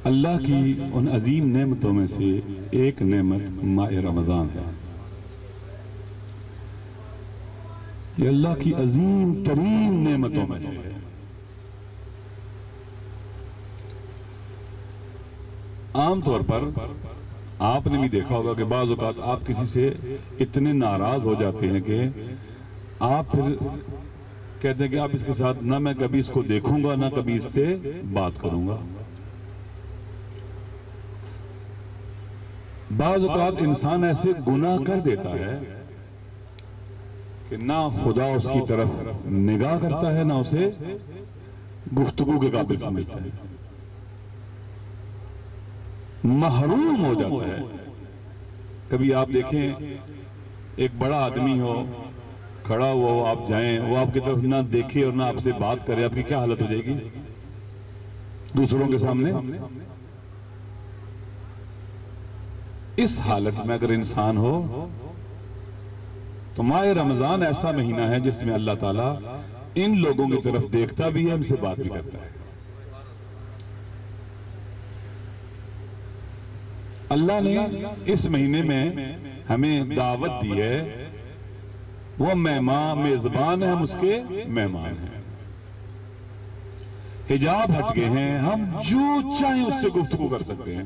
اللہ کی ان عظیم نعمتوں میں سے ایک نعمت ماہ رمضان ہے۔ یہ اللہ کی عظیم ترین نعمتوں میں سے ہے۔ عام طور پر آپ نے بھی دیکھا ہوگا کہ بعض اوقات آپ کسی سے اتنے ناراض ہو جاتے ہیں کہ آپ پھر کہتے ہیں کہ آپ اس کے ساتھ نہ میں کبھی اس کو دیکھوں گا نہ کبھی اس سے بات کروں گا۔ بعض اوقات انسان ایسے گناہ کر دیتا ہے کہ نہ خدا اس کی طرف نگاہ کرتا ہے نہ اسے گفتگو کے قابل سمجھتا ہے، محروم ہو جاتا ہے۔ کبھی آپ دیکھیں ایک بڑا آدمی ہو کھڑا ہوا ہو، آپ جائیں، وہ آپ کی طرف نہ دیکھے اور نہ آپ سے بات کرے، آپ کی کیا حالت ہو جائے گی دوسروں کے سامنے؟ اس حالت میں اگر انسان ہو تو ماہ رمضان ایسا مہینہ ہے جس میں اللہ تعالیٰ ان لوگوں کی طرف دیکھتا بھی ہے، ان سے بات بھی کرتا ہے۔ اللہ نے اس مہینے میں ہمیں دعوت دی ہے، وہ مہمان میزبان ہے، ہم اس کے مہمان ہیں۔ حجاب ہٹ گئے ہیں، ہم جو چاہیں اس سے گفتگو کر سکتے ہیں،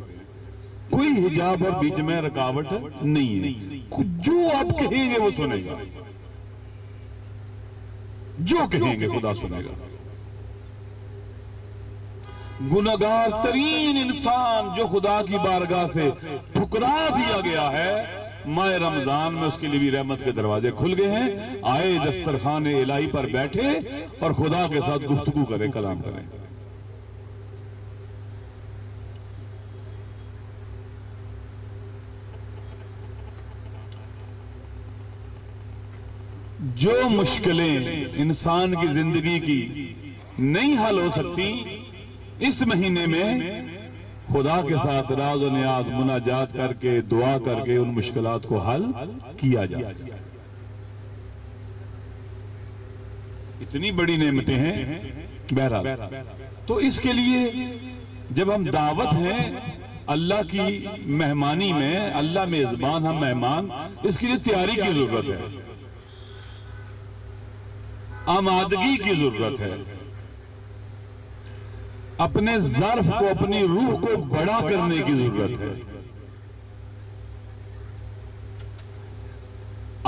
کوئی حجاب اور بیچ میں رکاوٹ نہیں ہے۔ جو آپ کہیں گے وہ سنے گا، جو کہیں گے خدا سنے گا۔ گناہگار ترین انسان جو خدا کی بارگاہ سے ٹھکرا دیا گیا ہے، ماہ رمضان میں اس کے لیے بھی رحمت کے دروازے کھل گئے ہیں۔ آئے دسترخوان الہی پر بیٹھے اور خدا کے ساتھ گفتگو کریں، کلام کریں۔ جو مشکلیں انسان کی زندگی کی نہیں حل ہو سکتی، اس مہینے میں خدا کے ساتھ راز و نیاز مناجات کر کے دعا کر کے ان مشکلات کو حل کیا جا سکتا ہے۔ اتنی بڑی نعمتیں ہیں بہرحال۔ تو اس کے لیے جب ہم دعوت ہیں اللہ کی مہمانی میں، اللہ میزبان ہم مہمان، اس کے لیے تیاری کی ضرورت ہے، آمادگی کی ضرورت ہے، اپنے ظرف کو اپنی روح کو بڑا کرنے کی ضرورت ہے۔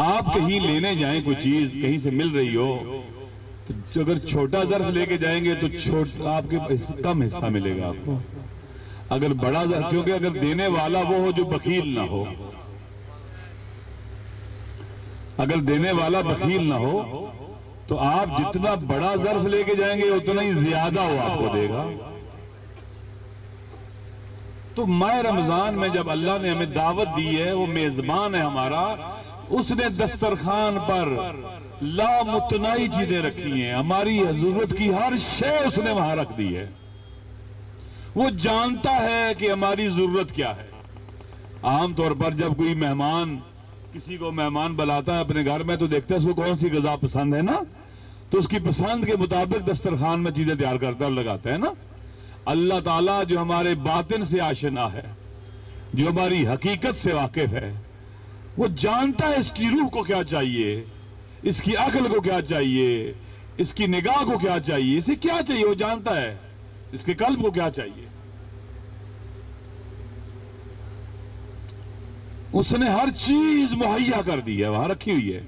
آپ کہیں لینے جائیں کوئی چیز کہیں سے مل رہی ہو تو اگر چھوٹا ظرف لے کے جائیں گے تو آپ کے کم حصہ ملے گا آپ کو۔ اگر بڑا ظرف، کیونکہ اگر دینے والا وہ ہو جو بخیل نہ ہو، اگر دینے والا بخیل نہ ہو تو آپ جتنا بڑا ظرف لے کے جائیں گے اتنا ہی زیادہ وہ آپ کو دے گا۔ تو ماہ رمضان میں جب اللہ نے ہمیں دعوت دی ہے، وہ میزبان ہے ہمارا، اس نے دسترخوان پر لامتناہی چیزیں رکھی ہیں، ہماری ضرورت کی ہر شے اس نے وہاں رکھ دی ہے۔ وہ جانتا ہے کہ ہماری ضرورت کیا ہے۔ عام طور پر جب کوئی مہمان کسی کو مہمان بلاتا ہے اپنے گھر میں تو دیکھتا ہے اس کو کون سی غذا پسند ہے نا، تو اس کی پسند کے مطابق دسترخوان میں چیزیں تیار کرتا ہے اور لگاتا ہے نا۔ اللہ تعالیٰ جو ہمارے باطن سے آشنا ہے، جو ہماری حقیقت سے واقف ہے، وہ جانتا ہے اس کی روح کو کیا چاہیے، اس کی عقل کو کیا چاہیے، اس کی نگاہ کو کیا چاہیے، اسے کیا چاہیے وہ جانتا ہے، اس کے قلب کو کیا چاہیے۔ اس نے ہر چیز مہیا کر دی ہے، وہاں رکھی ہوئی ہے۔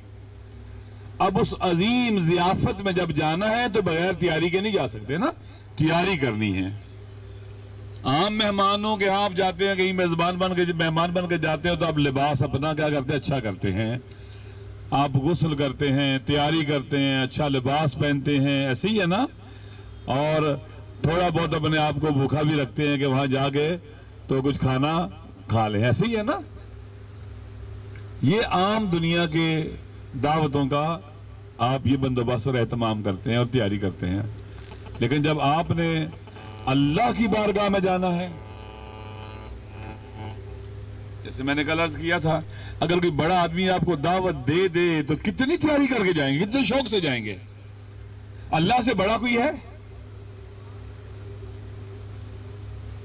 اب اس عظیم ضیافت میں جب جانا ہے تو بغیر تیاری کے نہیں جا سکتے نا، تیاری کرنی ہے۔ عام مہمانوں کے ہاں آپ جاتے ہیں، کہیں مہمان بن کے جاتے ہیں تو آپ لباس اپنا کیا کرتے ہیں، اچھا کرتے ہیں، آپ غسل کرتے ہیں، تیاری کرتے ہیں، اچھا لباس پہنتے ہیں، ایسے ہی ہے نا، اور تھوڑا بہت اپنے آپ کو بھوکا بھی رکھتے ہیں کہ وہاں جا کے تو کچھ کھانا کھا لیں، ایسے ہی ہے نا۔ یہ عام دنیا کے دعوتوں کا آپ یہ بندوبست اور اہتمام کرتے ہیں اور تیاری کرتے ہیں، لیکن جب آپ نے اللہ کی بارگاہ میں جانا ہے، جیسے میں نے کل عرض کیا تھا، اگر کوئی بڑا آدمی آپ کو دعوت دے دے تو کتنی تیاری کر کے جائیں گے، کتنے شوق سے جائیں گے۔ اللہ سے بڑا کوئی ہے؟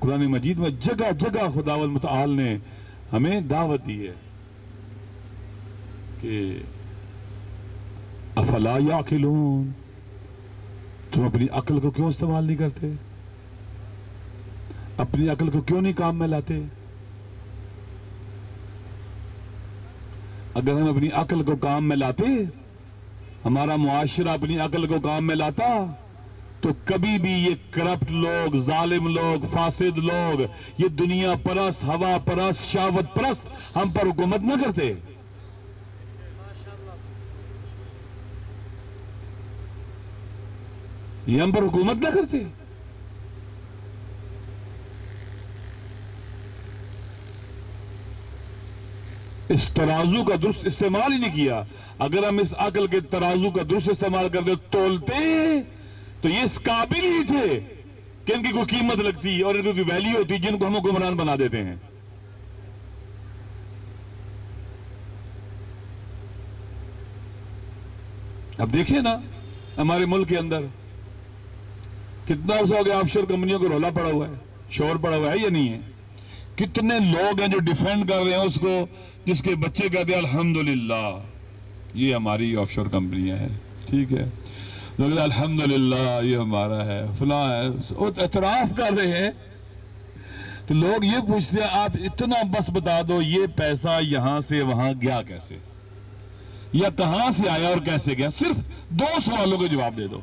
قرآن مجید میں جگہ جگہ خداوند متعال نے ہمیں دعوت دی ہے کہ افلا یعقلون، تم اپنی عقل کو کیوں استعمال نہیں کرتے؟ اپنی عقل کو کیوں نہیں کام میں لاتے؟ اگر ہم اپنی عقل کو کام میں لاتے، ہمارا معاشرہ اپنی عقل کو کام میں لاتا، تو کبھی بھی یہ کرپٹ لوگ، ظالم لوگ، فاسد لوگ، یہ دنیا پرست، ہوا پرست، شہوت پرست ہم پر حکومت نہ کرتے۔ یہ ہم پر حکومت نہ کرتے۔ اس ترازو کا درست استعمال ہی نہیں کیا۔ اگر ہم اس عقل کے ترازو کا درست استعمال کرتے، تولتے، تو یہ اس قابل ہی تھے کہ ان کی کوئی قیمت لگتی اور ان کی کوئی ویلیو ہوتی، جن کو ہم حکمران بنا دیتے ہیں۔ اب دیکھیں نا ہمارے ملک کے اندر کتنا عرصہ ہو گیا آف شور کمپنیوں کو رولا پڑا ہوا ہے، شور پڑا ہوا ہے یا نہیں ہے؟ کتنے لوگ ہیں جو ڈیفینڈ کر رہے ہیں اس کو، جس کے بچے کہتے ہیں الحمدللہ یہ ہماری آف شور کمپنیاں ہیں، ٹھیک ہے، لوگ الحمدللہ یہ ہمارا ہے، فلاں ہے، وہ اعتراف کر رہے ہیں۔ تو لوگ یہ پوچھتے ہیں آپ اتنا بس بتا دو یہ پیسہ یہاں سے وہاں گیا کیسے، یا کہاں سے آیا اور کیسے گیا؟ صرف 2 سوالوں کے جواب دے دو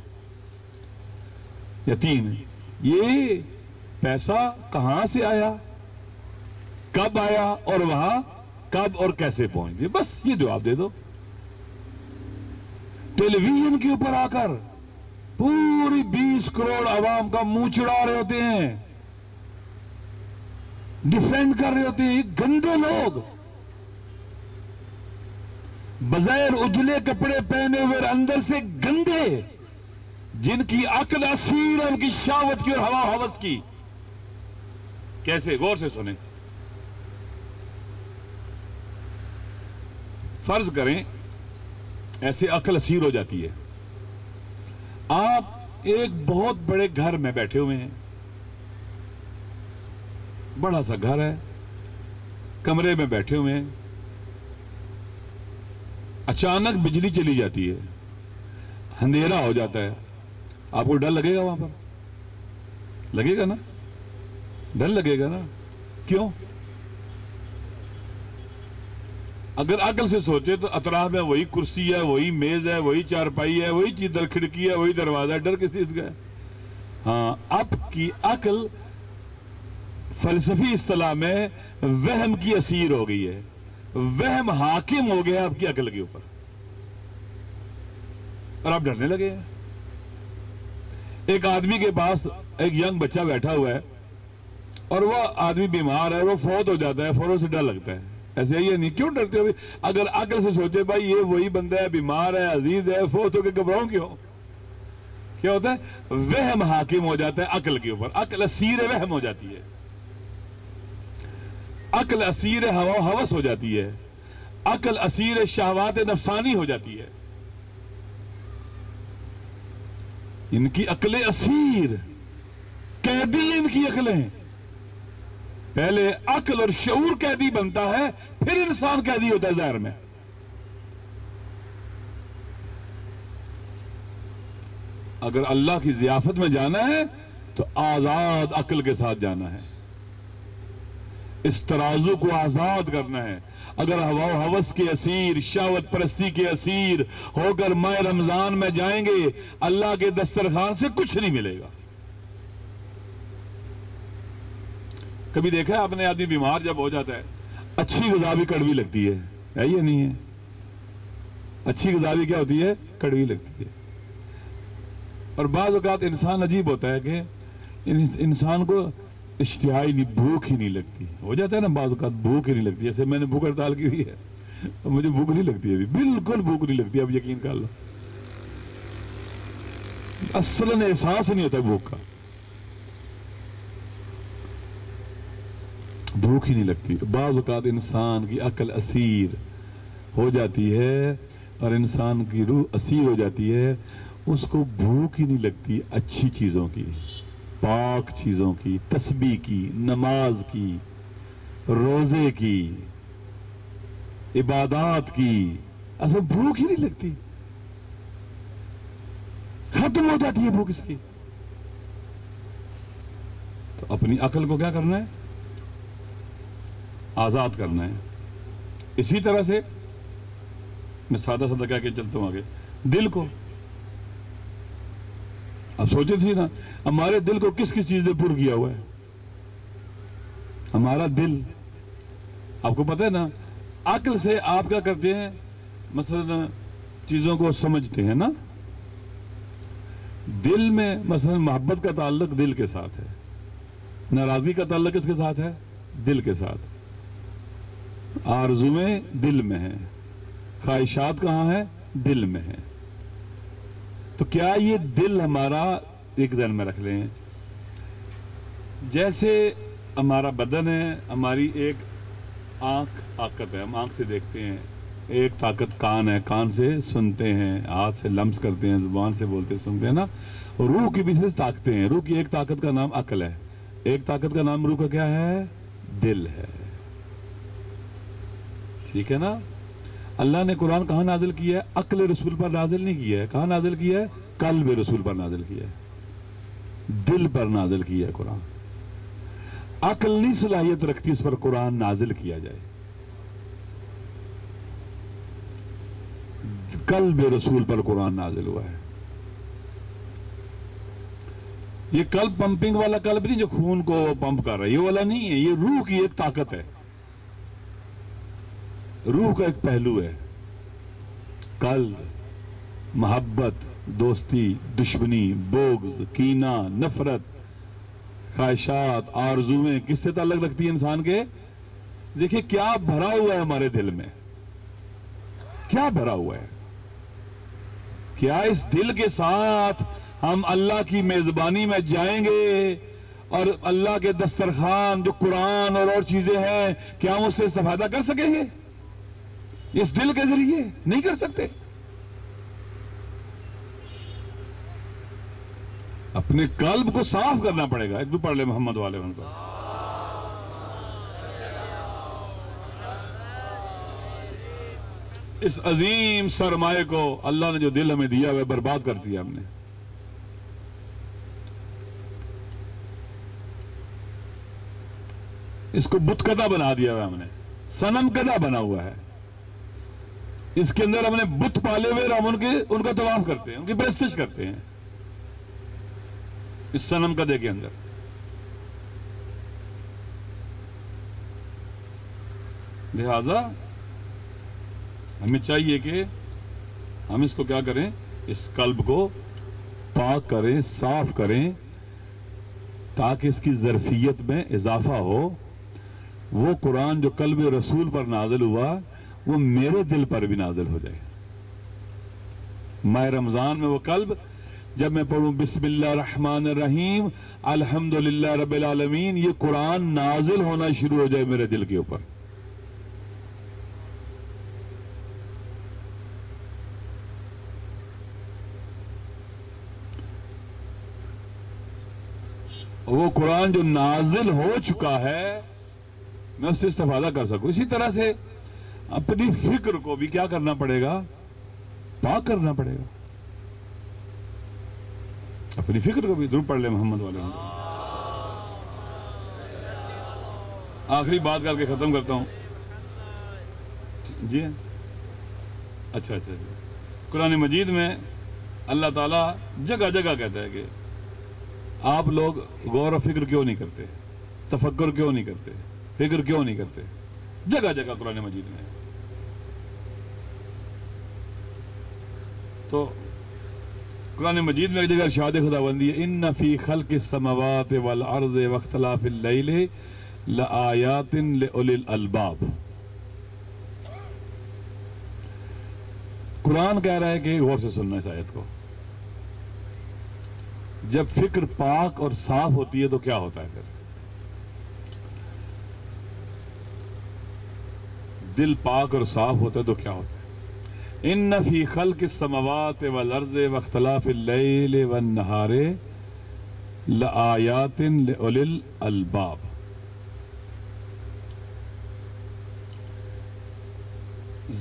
یا 3۔ یہ پیسہ کہاں سے آیا، کب آیا، اور وہاں کب اور کیسے پہنچ گئے، بس یہ جواب دے دو۔ ٹیلی ویژن کے اوپر آ کر پوری 20 کروڑ عوام کا منہ چڑھا رہے ہوتے ہیں، ڈیفینڈ کر رہے ہوتے ہیں۔ یہ گندے لوگ بظاہر اجلے کپڑے پہنے ہوئے اندر سے گندے، جن کی عقل اسیر ہے ان کی شہوت کی اور ہوا ہوس کی۔ کیسے؟ غور سے سنیں۔ فرض کریں ایسے عقل اسیر ہو جاتی ہے، آپ ایک بہت بڑے گھر میں بیٹھے ہوئے ہیں، بڑا سا گھر ہے، کمرے میں بیٹھے ہوئے ہیں، اچانک بجلی چلی جاتی ہے، اندھیرا ہو جاتا ہے، آپ کو ڈر لگے گا؟ وہاں پر لگے گا نا، ڈر لگے گا نا۔ کیوں؟ اگر عقل سے سوچے تو اطراف میں وہی کرسی ہے، وہی میز ہے، وہی چارپائی ہے، وہی چیز کھڑکی ہے، وہی دروازہ ہے، ڈر کس چیز کا ہے؟ ہاں، اب کی عقل فلسفی اصطلاح میں وہم کی اسیر ہو گئی ہے، وہم حاکم ہو گیا آپ کی عقل کے اوپر، اور آپ ڈرنے لگے ہیں۔ ایک آدمی کے پاس ایک ینگ بچہ بیٹھا ہوا ہے اور وہ آدمی بیمار ہے، وہ فوت ہو جاتا ہے، فوراً سے ڈر لگتا ہے۔ ایسے ہی نہیں؟ کیوں ڈرتے ہو؟ اگر عقل سے سوچے بھائی یہ وہی بندہ ہے، بیمار ہے، عزیز ہے، فوت ہو کے گھبراؤں کیوں؟ کیا ہوتا ہے؟ وہم حاکم ہو جاتا ہے عقل کے اوپر، عقل اسیر وہم ہو جاتی ہے، عقل اسیر ہوا ہوس ہو جاتی ہے، عقل اسیر شہوات نفسانی ہو جاتی ہے۔ ان کی عقلیں اسیر، قیدی ان کی عقلیں۔ پہلے عقل اور شعور قیدی بنتا ہے، پھر انسان قیدی ہوتا ہے ظاہر میں۔ اگر اللہ کی ضیافت میں جانا ہے تو آزاد عقل کے ساتھ جانا ہے، اس ترازو کو آزاد کرنا ہے۔ اگر ہوا و ہوس کے اسیر، شہوت پرستی کے اسیر ہو کر ماہ رمضان میں جائیں گے، اللہ کے دسترخوان سے کچھ نہیں ملے گا۔ کبھی دیکھا ہے آپ نے آدمی بیمار جب ہو جاتا ہے، اچھی غذا بھی کڑوی لگتی ہے یا نہیں ہے؟ اچھی غذا بھی کیا ہوتی ہے؟ کڑوی لگتی ہے۔ اور بعض اوقات انسان عجیب ہوتا ہے کہ انسان کو اشتہائی نہیں، بھوک ہی نہیں لگتی، ہو جاتا ہے نا بعض اوقات بھوک ہی نہیں لگتی۔ جیسے میں نے بھوک ہڑتال کی ہوئی ہے، مجھے بھوک نہیں لگتی، ابھی بالکل بھوک نہیں لگتی، اب یقین کر لو، اصلاً احساس نہیں ہوتا بھوک کا، بھوک ہی نہیں لگتی۔ بعض اوقات انسان کی عقل اسیر ہو جاتی ہے اور انسان کی روح اسیر ہو جاتی ہے، اس کو بھوک ہی نہیں لگتی اچھی چیزوں کی، پاک چیزوں کی، تسبیح کی، نماز کی، روزے کی، عبادات کی، اصل بھوک ہی نہیں لگتی، ختم ہو جاتی ہے بھوک اس کی. تو اپنی عقل کو کیا کرنا ہے؟ آزاد کرنا ہے. اسی طرح سے میں سادہ سادہ کہہ کے چلتا ہوں آگے. دل کو اب سوچے تھی نا، ہمارے دل کو کس کس چیز نے پر کیا ہوا ہے؟ ہمارا دل، آپ کو پتہ ہے نا، عقل سے آپ کیا کرتے ہیں؟ مثلا چیزوں کو سمجھتے ہیں نا. دل میں مثلا محبت کا تعلق دل کے ساتھ ہے، ناراضگی کا تعلق کس کے ساتھ ہے؟ دل کے ساتھ. آرزویں دل میں ہیں، خواہشات کہاں ہیں؟ دل میں ہیں. تو کیا یہ دل ہمارا، ایک ذہن میں رکھ لیں، جیسے ہمارا بدن ہے، ہماری ایک آنکھ طاقت ہے، ہم آنکھ سے دیکھتے ہیں، ایک طاقت کان ہے، کان سے سنتے ہیں، ہاتھ سے لمس کرتے ہیں، زبان سے بولتے سنتے ہیں نا. روح کی بھی صرف طاقتیں ہیں. روح کی ایک طاقت کا نام عقل ہے، ایک طاقت کا نام روح کا کیا ہے؟ دل ہے. ٹھیک ہے نا. اللہ نے قرآن کہاں نازل کیا ہے؟ عقل رسول پر نازل نہیں کیا ہے. کہاں نازل کیا ہے؟ قلب رسول پر نازل کیا ہے، دل پر نازل کیا ہے قرآن. عقل نہیں صلاحیت رکھتی اس پر قرآن نازل کیا جائے. قلب رسول پر قرآن نازل ہوا ہے. یہ قلب پمپنگ والا قلب نہیں جو خون کو پمپ کر رہا ہے، یہ والا نہیں ہے. یہ روح کی ایک طاقت ہے، روح کا ایک پہلو ہے. قلب، محبت، دوستی، دشمنی، بغض، کینہ، نفرت، خواہشات، آرزویں کس سے تعلق رکھتی ہیں انسان کے؟ دیکھیں کیا بھرا ہوا ہے ہمارے دل میں، کیا بھرا ہوا ہے. کیا اس دل کے ساتھ ہم اللہ کی میزبانی میں جائیں گے اور اللہ کے دسترخوان جو قرآن اور چیزیں ہیں، کیا ہم اس سے استفادہ کر سکیں گے؟ اس دل کے ذریعے نہیں کر سکتے. اپنے قلب کو صاف کرنا پڑے گا. ایک بھی پڑھ لے محمد والے ان کو. اس عظیم سرمایہ کو اللہ نے جو دل ہمیں دیا وہ برباد کر دیا ہم نے. اس کو بت کدہ بنا دیا ہوا ہم نے، صنم کدہ بنا ہوا ہے. اس کے اندر ہم نے بت پالے ہوئے، ہم ان کا طواف کرتے ہیں، ان کی پرستش کرتے ہیں اس صنم کدے کے اندر. لہذا ہمیں چاہیے کہ ہم اس کو کیا کریں؟ اس قلب کو پاک کریں، صاف کریں، تاکہ اس کی ظرفیت میں اضافہ ہو. وہ قرآن جو قلب رسول پر نازل ہوا وہ میرے دل پر بھی نازل ہو جائے. ماہ رمضان میں وہ قلب جب میں پڑھوں بسم اللہ الرحمن الرحیم الحمدللہ رب العالمین، یہ قرآن نازل ہونا شروع ہو جائے میرے دل کے اوپر. وہ قرآن جو نازل ہو چکا ہے میں اس سے استفادہ کر سکوں. اسی طرح سے اپنی فکر کو بھی کیا کرنا پڑے گا؟ پاک کرنا پڑے گا. اپنی فکر کو بھی. درود پڑھ لے محمد والے. آخری بات کر کے ختم کرتا ہوں. جی اچھا. قرآن مجید میں اللہ تعالیٰ جگہ جگہ کہتا ہے کہ آپ لوگ غور و فکر کیوں نہیں کرتے، تفکر کیوں نہیں کرتے، فکر کیوں نہیں کرتے. جگہ جگہ قرآن مجید میں. تو قرآن مجید میں ایک جگہ ارشاد خداوندی ہے ان فی خلق السماوات والارض واختلاف اللیل لآیات لأولی الالباب. قرآن کہہ رہا ہے کہ غور سے سننا اس آیت کو. جب فکر پاک اور صاف ہوتی ہے تو کیا ہوتا ہے؟ پھر دل پاک اور صاف ہوتا ہے تو کیا ہوتا ہے؟ ان فی خلق السماوات والارض واختلاف اللیل والنہار لآیات لأولی الالباب۔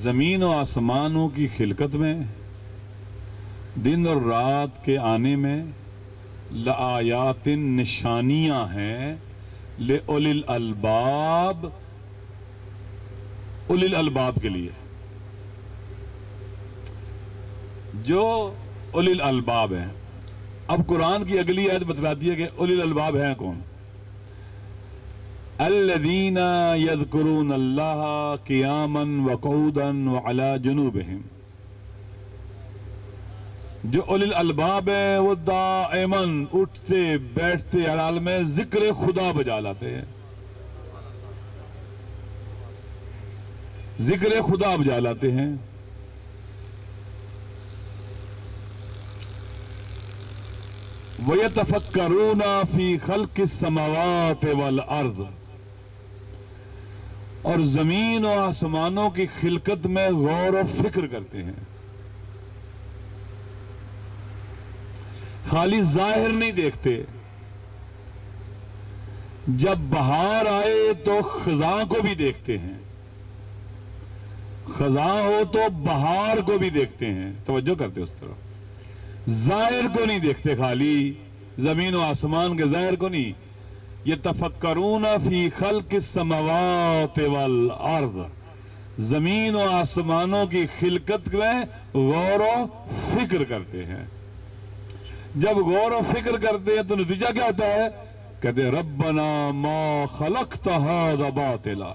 زمین و آسمانوں کی خلقت میں، دن اور رات کے آنے میں، لآیات نشانیاں ہیں، لأولی الالباب، اولی الالباب کے لیے، جو اولی الالباب ہیں۔ اب قرآن کی اگلی آیت بتلاتی ہے کہ اولی الالباب ہیں کون؟ الذین یذکرون اللہ قیاما وقعودا وعلی جنوبہم، جو اولی الالباب ہیں وہ دائماً اٹھتے بیٹھتے حال میں ذکر خدا بجا لاتے ہیں، ذکر خدا بجا لاتے ہیں۔ وَيَتَفَكَّرُونَ فِي خَلْقِ السَّمَاوَاتِ وَالْأَرْضِ، اور زمین و آسمانوں کی خلقت میں غور و فکر کرتے ہیں، خالی ظاہر نہیں دیکھتے۔ جب بہار آئے تو خزاں کو بھی دیکھتے ہیں، خزاں ہو تو بہار کو بھی دیکھتے ہیں، توجہ کرتے اس طرح، ظاہر کو نہیں دیکھتے، خالی زمین و آسمان کے ظاہر کو نہیں۔ یتفکرون فی خلق السماوات والارض، زمین و آسمانوں کی خلقت میں غور و فکر کرتے ہیں۔ جب غور و فکر کرتے ہیں تو نتیجہ کیا ہوتا ہے؟ کہتے ہیں ربنا ما خلقت ھذا باطلا۔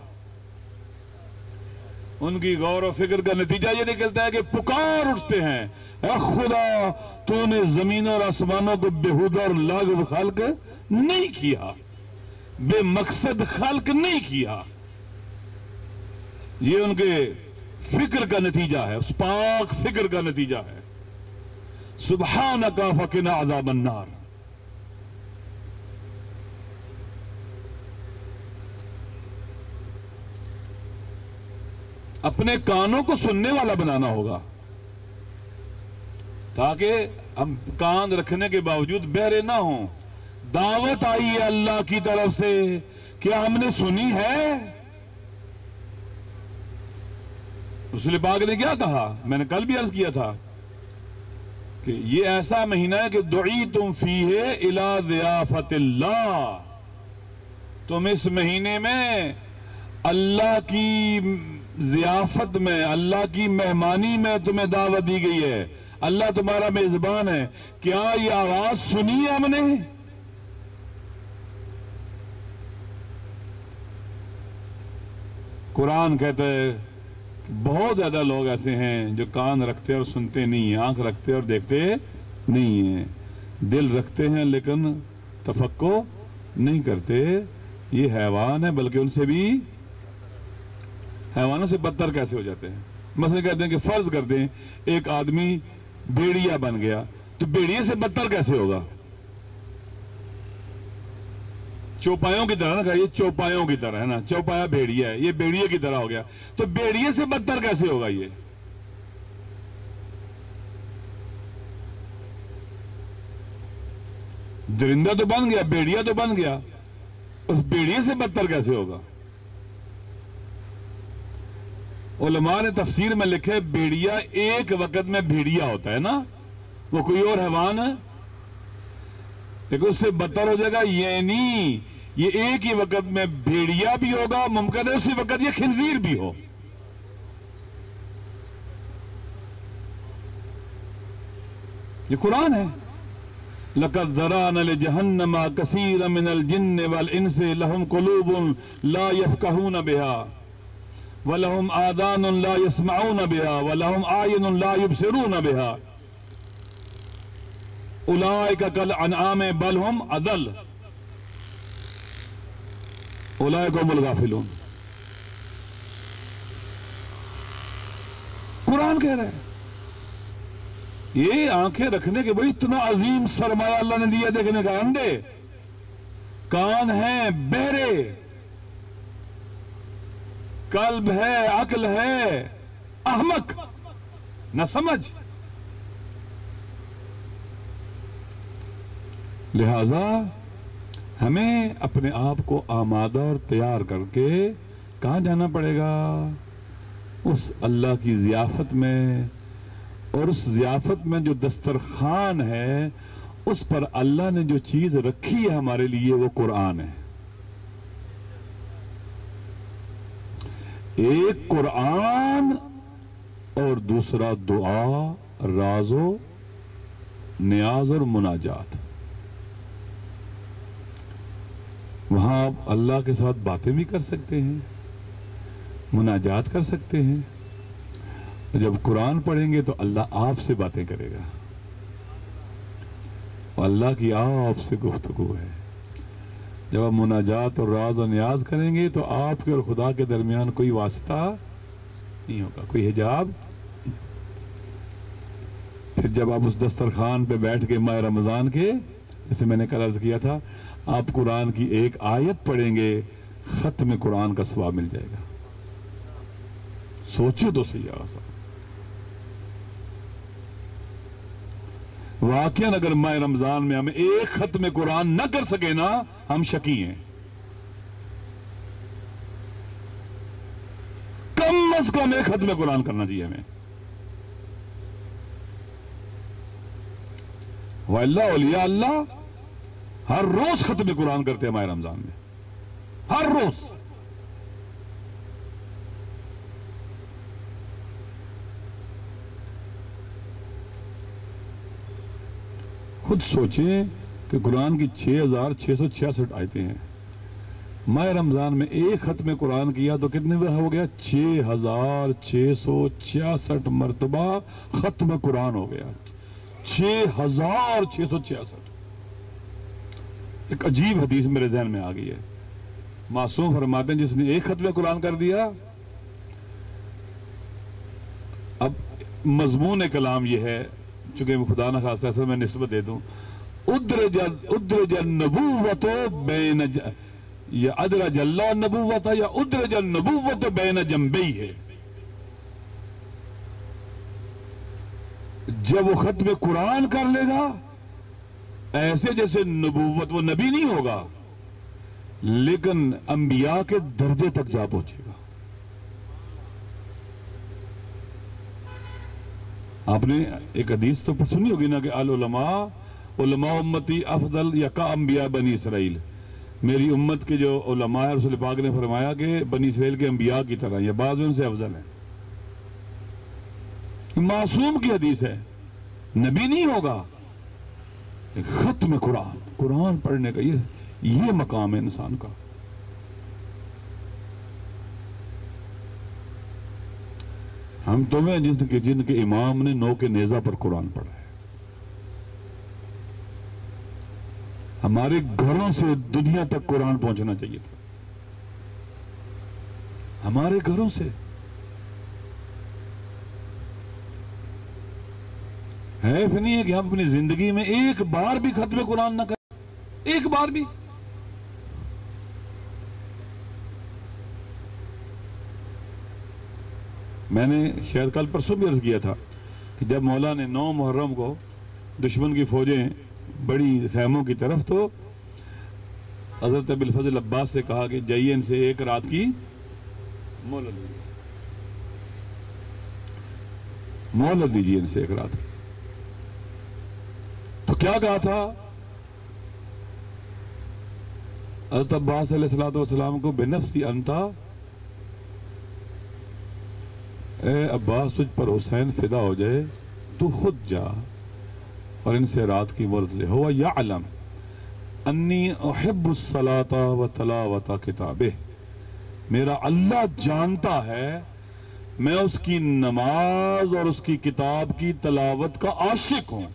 ان کی غور و فکر کا نتیجہ یہ نکلتا ہے کہ پکار اٹھتے ہیں، اے خدا تو نے زمین اور آسمانوں کو بےہودہ اور لاغو خلق نہیں کیا، بے مقصد خلق نہیں کیا۔ یہ ان کے فکر کا نتیجہ ہے، اس پاک فکر کا نتیجہ ہے۔ سبحانک فقنا عذاب النار۔ اپنے کانوں کو سننے والا بنانا ہوگا، تاکہ ہم کان رکھنے کے باوجود بہرے نہ ہوں۔ دعوت آئی ہے اللہ کی طرف سے، کیا ہم نے سنی ہے؟ رسول پاک نے کیا کہا؟ میں نے کل بھی عرض کیا تھا کہ یہ ایسا مہینہ ہے کہ دعیتم فیہ الی ضیافت اللہ، تم اس مہینے میں اللہ کی ضیافت میں، اللہ کی مہمانی میں تمہیں دعوت دی گئی ہے، اللہ تمہارا میزبان ہے۔ کیا یہ آواز سنی ہے ہم نے؟ قرآن کہتا ہے کہ بہت زیادہ لوگ ایسے ہیں جو کان رکھتے اور سنتے نہیں ہیں، آنکھ رکھتے اور دیکھتے نہیں ہیں، دل رکھتے ہیں لیکن تفکر نہیں کرتے۔ یہ حیوان ہے، بلکہ ان سے بھی، حیوانوں سے بدتر کیسے ہو جاتے ہیں؟ مثلا کہتے ہیں کہ فرض کرتے ہیں ایک آدمی بھیڑیا بن گیا، تو بھیڑیے سے بدتر کیسے ہوگا؟ چوپایوں کی طرح نا، یہ چوپایوں کی طرح ہے نا، چوپایا بھیڑیا ہے، یہ بھیڑیے کی طرح ہو گیا، تو بھیڑیے سے بدتر کیسے ہوگا؟ یہ درندہ تو بن گیا، بھیڑیا تو بن گیا، اس بھیڑیے سے بدتر کیسے ہوگا؟ علماء نے تفسیر میں لکھے بھیڑیا ایک وقت میں بھیڑیا ہوتا ہے نا، وہ کوئی اور حیوان ہے، لیکن اس سے بدتر ہو جائے گا، یعنی یہ ایک ہی وقت میں بھیڑیا بھی ہوگا، ممکن ہے اسی وقت یہ خنزیر بھی ہو۔ یہ قرآن ہے۔ لَقَدْ ذَرَأْنَا لِجَهَنَّمَ كَثِيرًا مِنَ الْجِنِّ وَالْإِنسِ لَهُمْ قُلُوبٌ لَا يَفْقَهُونَ بِهَا وَلَهُمْ آذَانٌ لَا يَسْمَعُونَ بِهَا وَلَهُمْ أَعْيُنٌ لَا يُبْصِرُونَ بِهَا أُولَئِكَ كَالْأَنْعَامِ بَلْ هُمْ أَضَلُّ أُولَئِكَ هُمُ الْغَافِلُونَ۔ قرآن کہہ رہا ہے یہ آنکھیں رکھنے کے بھئی اتنا عظیم سرمایہ اللہ نے دیا دیکھنے کا، اندھے، کان ہیں بہرے، قلب ہے، عقل ہے، احمق، نہ سمجھ، لہذا ہمیں اپنے آپ کو آمادہ اور تیار کر کے کہاں جانا پڑے گا؟ اس اللہ کی ضیافت میں، اور اس ضیافت میں جو دسترخوان ہے اس پر اللہ نے جو چیز رکھی ہے ہمارے لیے وہ قرآن ہے۔ ایک قرآن اور دوسرا دعا، راز و نیاز اور مناجات۔ وہاں آپ اللہ کے ساتھ باتیں بھی کر سکتے ہیں، مناجات کر سکتے ہیں۔ جب قرآن پڑھیں گے تو اللہ آپ سے باتیں کرے گا، اور اللہ کی آپ سے گفتگو ہے۔ جب آپ مناجات اور راز و نیاز کریں گے تو آپ کے اور خدا کے درمیان کوئی واسطہ نہیں ہوگا، کوئی حجاب۔ پھر جب آپ اس دسترخوان پہ بیٹھ کے ماہ رمضان کے، جیسے میں نے کل عرض کیا تھا، آپ قرآن کی ایک آیت پڑھیں گے، ختم قرآن کا ثواب مل جائے گا۔ سوچو تو صحیح آسا۔ واقعاً اگر ماہ رمضان میں ہمیں ایک ختم قرآن نہ کر سکے نا، ہم شکی ہیں۔ کم از کم ایک ختم قرآن کرنا چاہیے ہمیں۔ وَإِلَّا اولیاء اللہ ہر روز ختم قرآن کرتے ہیں ماہ رمضان میں، ہر روز۔ خود سوچیں کہ قرآن کی 6666 آیتیں ہیں، ماہ رمضان میں ایک ختم قرآن کیا تو کتنے ہو گیا؟ 6666 مرتبہ ختم قرآن ہو گیا۔ 6666۔ ایک عجیب حدیث میرے ذہن میں آ گئی ہے۔ معصوم فرماتے ہیں جس نے ایک ختم قرآن کر دیا، اب مضمون کلام یہ ہے، چونکہ خدا نہ خاصہ اصل میں نسبت دے دوں، ادرج النبوت بین یا ادرج اللہ النبوت یا ادرج النبوت بین جنبی ہے۔ جب وہ ختم قرآن کر لے گا ایسے جیسے نبوت، وہ نبی نہیں ہوگا لیکن انبیاء کے درجے تک جا پہنچے گا۔ آپ نے ایک حدیث تو سنی ہوگی نا کہ علماء امتی افضل یا کا انبیاء بنی اسرائیل، میری امت کے جو علماء ہیں رسول پاک نے فرمایا کہ بنی اسرائیل کے انبیاء کی طرح، یہ بعض میں ان سے افضل ہیں۔ معصوم کی حدیث ہے، نبی نہیں ہوگا، ختم قرآن پڑھنے کا یہ مقام ہے انسان کا۔ ہم تمہیں جن کے امام نے نو کے نیزہ پر قرآن پڑھا ہے، ہمارے گھروں سے دنیا تک قرآن پہنچنا چاہیے تھا، ہمارے گھروں سے۔ حیف نہیں ہے کہ ہم اپنی زندگی میں ایک بار بھی ختم قرآن نہ کریں، ایک بار بھی۔ میں نے شاید کل پرسوں بھی عرض کیا تھا کہ جب مولا نے 9 محرم کو دشمن کی فوجیں بڑی خیموں کی طرف، تو حضرت ابی الفضل عباس سے کہا کہ جائیے ان سے ایک رات کی مہلت دیجیے، ان سے ایک رات کی۔ تو کیا کہا تھا حضرت عباس علیہ السلام کو؟ بنفسی انتا، اے عباس تجھ پر حسین فدا ہو جائے، تو خود جا اور ان سے رات کی مہلت لے۔ ہوا یعلم انی احب الصلاة و تلاوت کتابہ، میرا اللہ جانتا ہے میں اس کی نماز اور اس کی کتاب کی تلاوت کا عاشق ہوں۔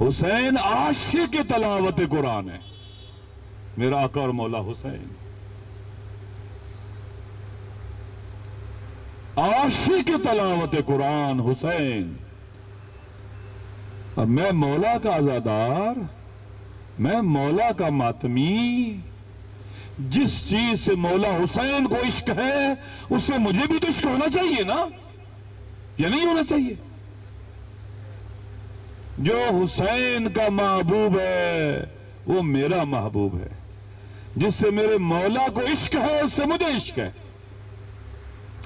حسین عاشق تلاوت قرآن ہے، میرا آقا اور مولا حسین عاشق تلاوت قرآن حسین۔ اور میں مولا کا عزادار، میں مولا کا ماتمی، جس چیز سے مولا حسین کو عشق ہے اس سے مجھے بھی تو عشق ہونا چاہیے نا، یا نہیں ہونا چاہیے؟ جو حسین کا محبوب ہے وہ میرا محبوب ہے، جس سے میرے مولا کو عشق ہے اس سے مجھے عشق ہے۔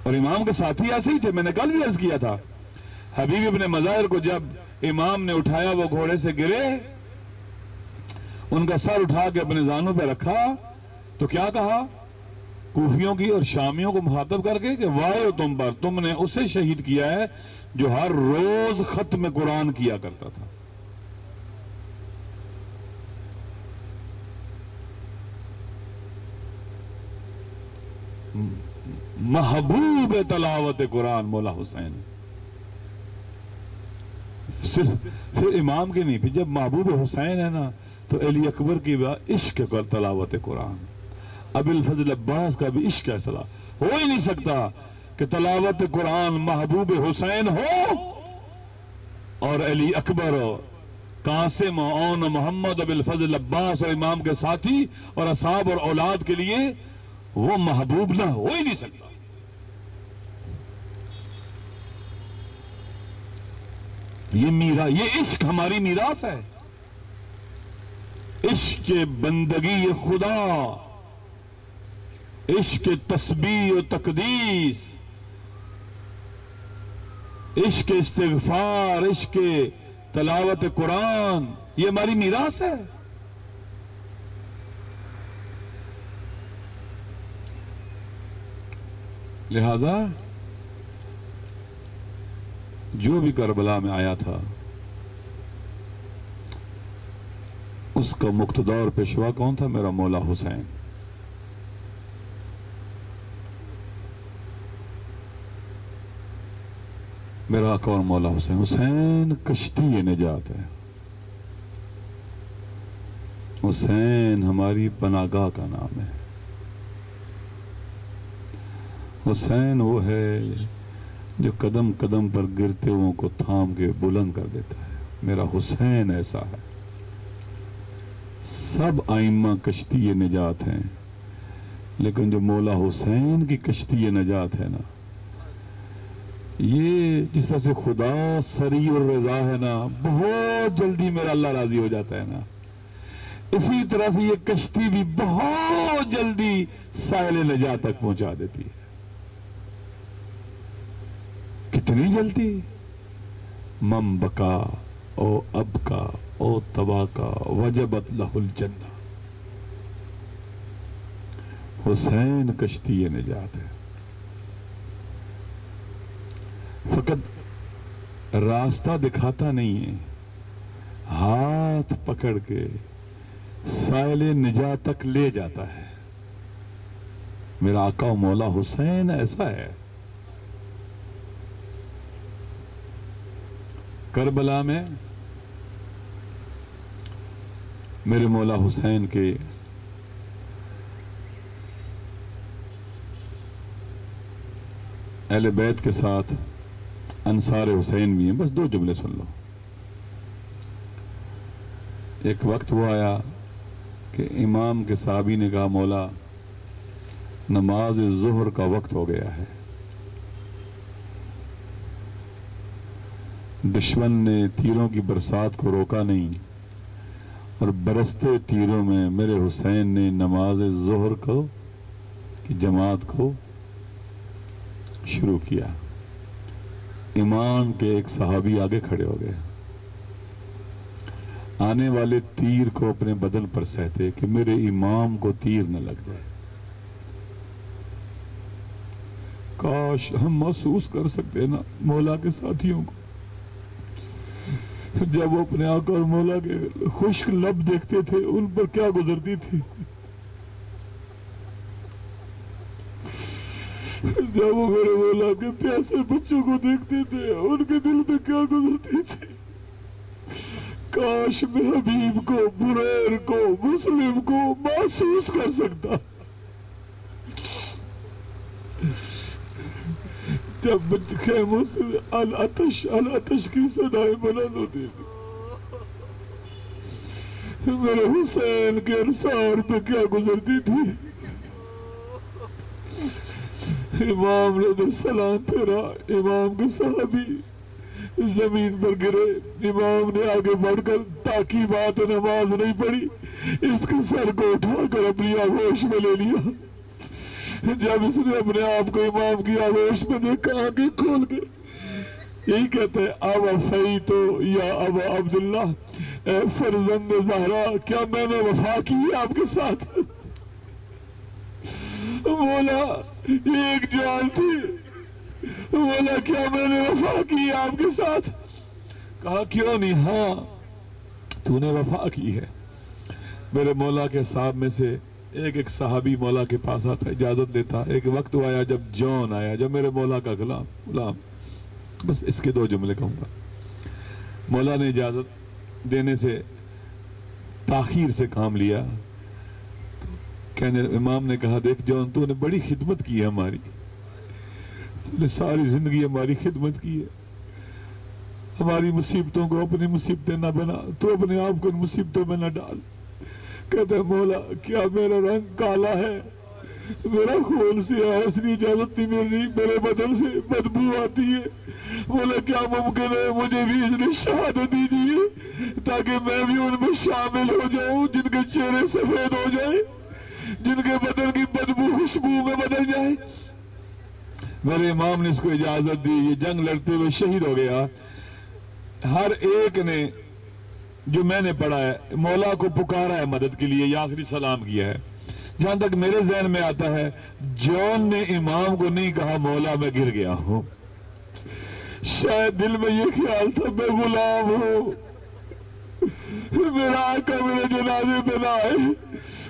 اور امام کے ساتھی ایسے ہی تھے، میں نے کل بھی عرض کیا تھا، حبیب ابن مظاہر کو جب امام نے اٹھایا وہ گھوڑے سے گرے، ان کا سر اٹھا کے اپنے زانوں پہ رکھا تو کیا کہا کوفیوں کی اور شامیوں کو مخاطب کر کے کہ وائے تم پر، تم نے اسے شہید کیا ہے جو ہر روز ختم قرآن کیا کرتا تھا۔ محبوب تلاوت قرآن مولا حسین، صرف پھر امام کے نہیں، پھر جب محبوب حسین ہے نا تو علی اکبر کی عشق تلاوت قرآن، ابی الفضل عباس کا بھی عشق ہے، ہو ہی نہیں سکتا کہ تلاوت قرآن محبوب حسین ہو اور علی اکبر قاسم اون محمد ابی الفضل عباس اور امام کے ساتھی اور اصحاب اور اولاد کے لیے وہ محبوب نہ ہو ہی نہیں سکتا۔ یہ عشق ہماری میراث ہے، عشق بندگی خدا، عشق تسبیح و تقدیس، عشق استغفار، عشق تلاوت قرآن، یہ ہماری میراث ہے۔ لہذا جو بھی کربلا میں آیا تھا اس کا مقتدا اور پیشوا کون تھا؟ میرا مولا حسین۔ میرا آقا اور مولا حسین۔ حسین کشتی نجات ہے، حسین ہماری پناہگاہ کا نام ہے، حسین وہ ہے جو قدم قدم پر گرتے ہوئوں کو تھام کے بلند کر دیتا ہے۔ میرا حسین ایسا ہے۔ سب ائمہ کشتی نجات ہیں، لیکن جو مولا حسین کی کشتی نجات ہے نا، یہ جس طرح سے خدا سری اور رضا ہے نا، بہت جلدی میرا اللہ راضی ہو جاتا ہے نا، اسی طرح سے یہ کشتی بھی بہت جلدی ساحل نجات تک پہنچا دیتی ہے۔ کتنی جلدی؟ من بکا او ابکا او تباکا وجبت لہ الجنہ۔ حسین کشتی نجات ہے، فقط راستہ دکھاتا نہیں ہے، ہاتھ پکڑ کے ساحل نجات تک لے جاتا ہے۔ میرا آقا و مولا حسین ایسا ہے۔ کربلا میں میرے مولا حسین کے اہل بیت کے ساتھ انصار حسین بھی ہیں۔ بس دو جملے سن لو۔ ایک وقت وہ آیا کہ امام کے صحابی نے کہا مولا نماز ظہر کا وقت ہو گیا ہے، دشمن نے تیروں کی برسات کو روکا نہیں اور برستے تیروں میں میرے حسین نے نماز ظہر کی جماعت کو شروع کیا۔ امام کے ایک صحابی آگے کھڑے ہو گئے، آنے والے تیر کو اپنے بدن پر سہتے کہ میرے امام کو تیر نہ لگ جائے۔ کاش ہم محسوس کر سکتے نا مولا کے ساتھیوں کو، جب وہ اپنے آقا اور مولا کے خشک لب دیکھتے تھے ان پر کیا گزرتی تھی، جب وہ میرے مولا کے پیاسے بچوں کو دیکھتے تھے ان کے دل پہ کیا گزرتی تھی۔ کاش میں حبیب کو، بریر کو، مسلم کو محسوس کر سکتا۔ جب خیموں سے العطش العطش کی صدائیں بلند ہوتی تھی، میرے حسین کے انصار پہ کیا گزرتی تھی۔ امام نے ادھر سلام پھیرا، امام کے صحابی زمین پر گرے. امام نے آگے بڑھ کر تاکی بات نماز نہیں پڑھی, اس کے سر کو اٹھا کر اپنی آغوش میں لے لیا. جب اس نے اپنے آپ کو امام کی آغوش میں دیکھا, آنکھیں کھول کے یہی کہتے ہیں, ابا فیتو یا ابا عبداللہ, اے فرزند زہرا, کیا میں نے وفا کی ہے آپ کے ساتھ؟ مولا یہ ایک جان تھی, مولا کیا میں نے وفا کی ہے آپ کے ساتھ؟ کہا کیوں نہیں, ہاں تو نے وفا کی ہے. میرے مولا کے صاحب میں سے ایک صحابی مولا کے پاس آتا, اجازت لیتا. ایک وقت آیا جب جون آیا, جب میرے مولا کا غلام, بس اس کے 2 جملے کہوں گا. مولا نے اجازت دینے سے تاخیر سے کام لیا. کہنے امام نے کہا, دیکھ جون, تو نے بڑی خدمت کی ہے ہماری, تو نے ساری زندگی ہماری خدمت کی ہے. ہماری مصیبتوں کو اپنی مصیبتیں نہ بنا, تو اپنے آپ کو ان مصیبتوں میں نہ ڈال. کہتے ہیں مولا کیا میرا رنگ کالا ہے, میرا خون سیاہ ہے, اس نے اجازت نہیں مل رہی, میرے بدن سے بدبو آتی ہے. مولا کیا ممکن ہے مجھے بھی اس نے شہادت دیجیے تاکہ میں بھی ان میں شامل ہو جاؤں جن کے چہرے سفید ہو جائیں, جن کے بدن کی بدبو خوشبو میں بدل جائے. میرے امام نے اس کو اجازت دی. یہ جنگ لڑتے ہوئے شہید ہو گیا. ہر ایک نے جو میں نے پڑھا ہے مولا کو پکارا ہے مدد کے لیے, یا آخری سلام کیا ہے. جہاں تک میرے ذہن میں آتا ہے, جون نے امام کو نہیں کہا مولا میں گر گیا ہوں, شاید دل میں یہ خیال تھا میں غلام ہوں, میرا آقا میرے جنازے پہ نہ آئے.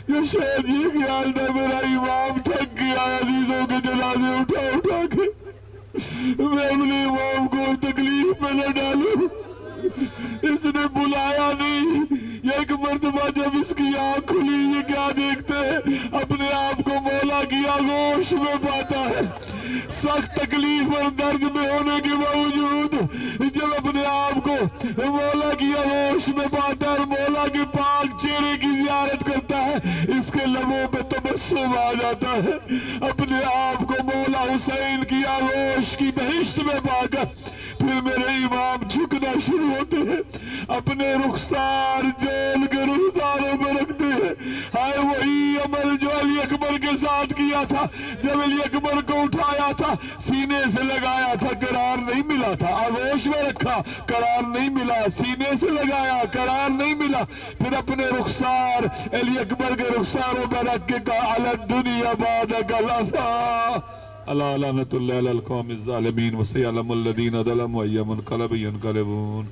یا شاید یہ خیال تھا میرا امام تھک گیا عزیزوں کے جنازے اٹھا کے, میں اپنے امام کو تکلیف میں نہ ڈالوں. اس نے بلایا نہیں. یا ایک مرتبہ جب اس کی آنکھ کھلی, یہ کیا دیکھتے ہیں, اپنے آپ کو مولا کی آغوش میں پاتا ہے. سخت تکلیف اور درد میں ہونے کے باوجود جب اپنے آپ کو مولا کی آغوش میں پاتا ہے اور مولا کے پاک چہرے کی زیارت کرتا ہے, اس کے لبوں پہ تبسم آ جاتا ہے. اپنے آپ کو مولا حسین کی آغوش کی بہشت میں پا کر پھر میرے امام جھکنا شروع ہوتے ہیں, اپنے رخسار جول کے رخساروں میں رکھتے ہیں. ہائے وہی عمل جو علی اکبر کے ساتھ کیا تھا, جب علی اکبر کو اٹھایا تھا سینے سے لگایا تھا, قرار نہیں ملا تھا. آغوش میں رکھا, قرار نہیں ملا. سینے سے لگایا, قرار نہیں ملا. پھر اپنے رخسار علی اکبر کے رخساروں پر رکھ کے کہا علی الدنیا بعدک لفا, اللہ لعنت اللہ علی القوم الظالمین وسیعلم الذین ظلموا ای منقلب ینقلبون.